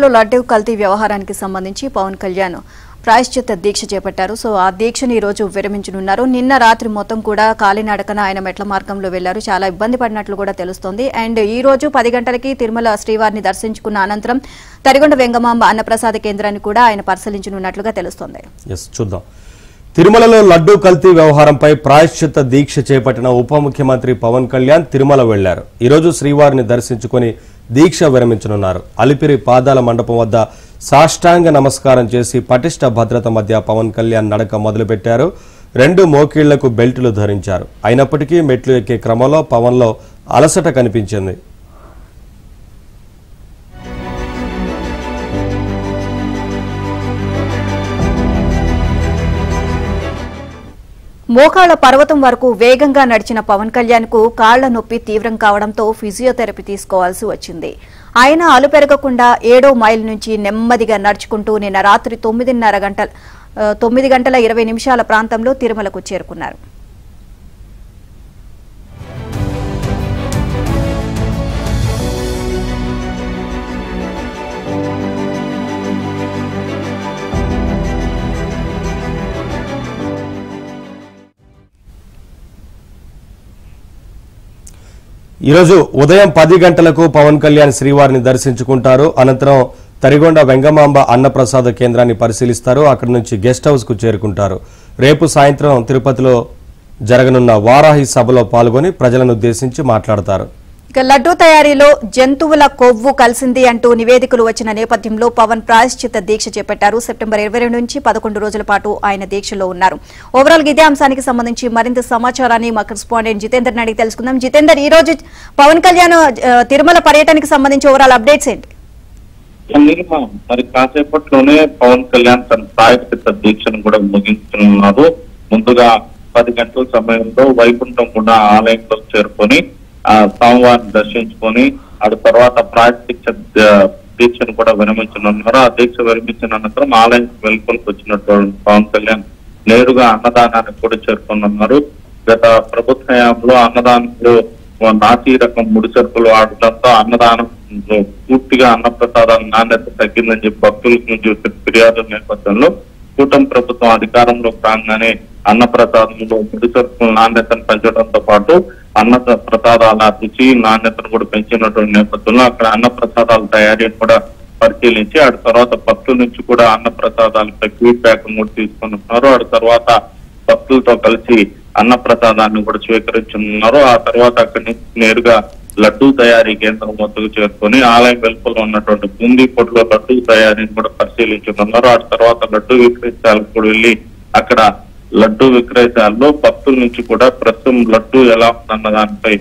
తిరుపతిలో లడ్డూ కల్తీ వ్యవహారానికి సంబంధించి పవన్ కళ్యాణ్ ప్రాయశ్చిత్త దీక్ష చేపట్టారు. సో ఆ దీక్షను ఈ రోజు విరమించనున్నారు. నిన్న రాత్రి మొత్తం కూడా కాలినడకన ఆయన మెట్ల మార్గంలో వెళ్లారు. చాలా ఇబ్బంది పడినట్లు కూడా తెలుస్తోంది. అండ్ ఈ రోజు 10 గంటలకి తిరుమల శ్రీవారిని దర్శించుకున్న అనంతరం తరిగొండ వెంగమాంబ అన్నప్రసాద కేంద్రాన్ని కూడా ఆయన పరిశీలించనున్నట్లుగా తెలుస్తోంది. చూద్దాం. తిరుమలలో లడ్డూ కల్తీ వ్యవహారంపై ప్రాయశ్చిత్త దీక్ష చేపట్టిన ఉప ముఖ్యమంత్రి పవన్ కళ్యాణ్ తిరుమల వెళ్లారు. ఈ రోజు శ్రీవారిని దర్శించుకుని దీక్ష విరమించనున్నారు. అలిపిరి పాదాల మండపం వద్ద సాష్టాంగ నమస్కారం చేసి పటిష్ట భద్రత మధ్య పవన్ కళ్యాణ్ నడక మొదలుపెట్టారు. 2 మోకీళ్లకు బెల్టులు ధరించారు. అయినప్పటికీ మెట్లు ఎక్కే క్రమంలో పవన్లో అలసట కనిపించింది. మోకాళ్ల పర్వతం వరకు వేగంగా నడిచిన పవన్ కళ్యాణ్ కు కాళ్ల నొప్పి తీవ్రం కావడంతో ఫిజియోథెరపీ తీసుకోవాల్సి వచ్చింది. ఆయన అలుపెరగకుండా 7వ మైల్ నుంచి నెమ్మదిగా నడుచుకుంటూ నిన్న రాత్రి 9 గంటల 20 నిమిషాల ప్రాంతంలో తిరుమలకు చేరుకున్నారు. ఈరోజు ఉదయం 10 గంటలకు పవన్ కళ్యాణ్ శ్రీవారిని దర్శించుకుంటారు. అనంతరం తరిగొండ వెంగమాంబ అన్నప్రసాద కేంద్రాన్ని పరిశీలిస్తారు. అక్కడి నుంచి గెస్ట్ హౌస్ కు చేరుకుంటారు. రేపు సాయంత్రం తిరుపతిలో జరగనున్న వారాహి సభలో పాల్గొని ప్రజలను ఉద్దేశించి మాట్లాడతారు. ఇక లడ్డూ తయారీలో జంతువుల కొవ్వు కలిసింది అంటూ నివేదికలు వచ్చిన నేపథ్యంలో పవన్ ప్రాయశ్చిత్త దీక్ష చేపట్టారు. సెప్టెంబర్ 22 నుంచి 11 రోజుల పాటు ఆయన దీక్షలో ఉన్నారు. ఓవరాల్ ఇదే అంశానికి సంబంధించి మరింత సమాచారాన్ని మా కరెస్పాండెంట్ జితేందర్ అడిగి తెలుసుకుందాం. జితేందర్, ఈ రోజు పవన్ కళ్యాణ్ తిరుమల పర్యటనకి సంబంధించి ఓవరాల్ అప్డేట్స్ ఏంటి? మరి కాసేపట్లోనే పవన్ కళ్యాణ్ తన ప్రాయశ్చిత్త దీక్షను కూడా ముగించనున్నారు. ముందుగా 10 గంటల సమయంలో వైకుంఠం కూడా ఆలయంలో చేరుకొని స్వామివారిని దర్శించుకొని ఆ తర్వాత ప్రాయశ్చిత్త దీక్షను కూడా విరమించనున్నారు. ఆ దీక్ష విరమించిన అనంతరం ఆలయం వెలుపలికి వచ్చినటువంటి పవన్ కళ్యాణ్ నేరుగా అన్నదానానికి కూడా చేరుకున్నారు. గత ప్రభుత్వ హయాంలో అన్నదానంలో నాసి రకం ముడి సరుకులు వాడటంతో అన్నదానం పూర్తిగా అన్నప్రసాదాల నాణ్యత తగ్గిందని చెప్పి భక్తుల నుంచి ఫిర్యాదుల నేపథ్యంలో కూటమి ప్రభుత్వం అధికారంలోకి రాగానే అన్న ప్రసాదంలో ముడి సరుకుల నాణ్యతను పెంచడంతో పాటు అన్న ప్రసాదాల రుచి నాణ్యతను కూడా పెంచినటువంటి నేపథ్యంలో అక్కడ అన్న ప్రసాదాల తయారీని కూడా పరిశీలించి ఆ తర్వాత భక్తుల నుంచి కూడా అన్న ప్రసాదాలపై ఫీడ్బ్యాక్ కూడా తీసుకున్నారు. ఆ తర్వాత భక్తులతో కలిసి అన్న ప్రసాదాన్ని కూడా స్వీకరించున్నారు. ఆ తర్వాత అక్కడి నుంచి నేరుగా లడ్డూ తయారీ కేంద్రం వద్దకు చేరుకొని ఆలయం వెలుపల ఉన్నటువంటి బూందీ పొడిలో లడ్డూ తయారీని కూడా పరిశీలించుతున్నారు. ఆ తర్వాత లడ్డూ విక్రయశాలకు కూడా వెళ్లి అక్కడ లడ్డూ విక్రయశాలలో భక్తుల నుంచి కూడా ప్రస్తుతం లడ్డూ ఎలా ఉందన్న దానిపై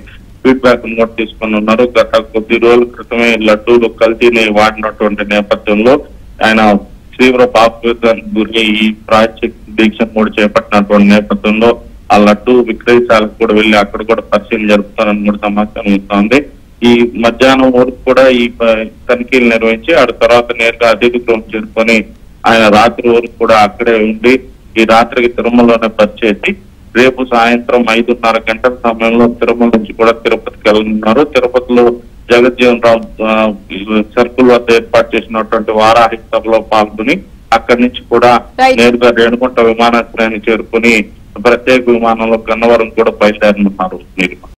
ఫీడ్బ్యాక్ కూడా తీసుకుని ఉన్నారు. గత కొద్ది రోజుల క్రితమే లడ్డూలు కల్తీని వాడినటువంటి నేపథ్యంలో ఆయన తీవ్ర భావోద్వేగానికి గురి ఈ ప్రాయశ్చిత్త దీక్షను కూడా చేపట్టినటువంటి నేపథ్యంలో ఆ లడ్డూ విక్రయశాలకు కూడా వెళ్లి అక్కడ కూడా పరిశీలన జరుపుతారని కూడా సమాచారం ఇస్తోంది. ఈ మధ్యాహ్నం వరకు కూడా ఈ తనిఖీలు నిర్వహించి ఆ తర్వాత నేరుగా అతిథి గృహం చేరుకొని ఆయన రాత్రి వరకు కూడా అక్కడే ఉండి ఈ రాత్రికి తిరుమలలోనే పరిచేసి రేపు సాయంత్రం 5:30 గంటల సమయంలో తిరుమల నుంచి కూడా తిరుపతికి వెళ్ళనున్నారు. తిరుపతిలో జగజ్జీవన్ రామ్ సర్కిల్ వద్ద ఏర్పాటు చేసినటువంటి వారాహి సభలో పాల్గొని అక్కడి నుంచి కూడా నేరుగా రేణుగుంట విమానాశ్రయాన్ని చేరుకుని ప్రత్యేక విమానంలో గన్నవరం కూడా బయలుదేరనున్నారు.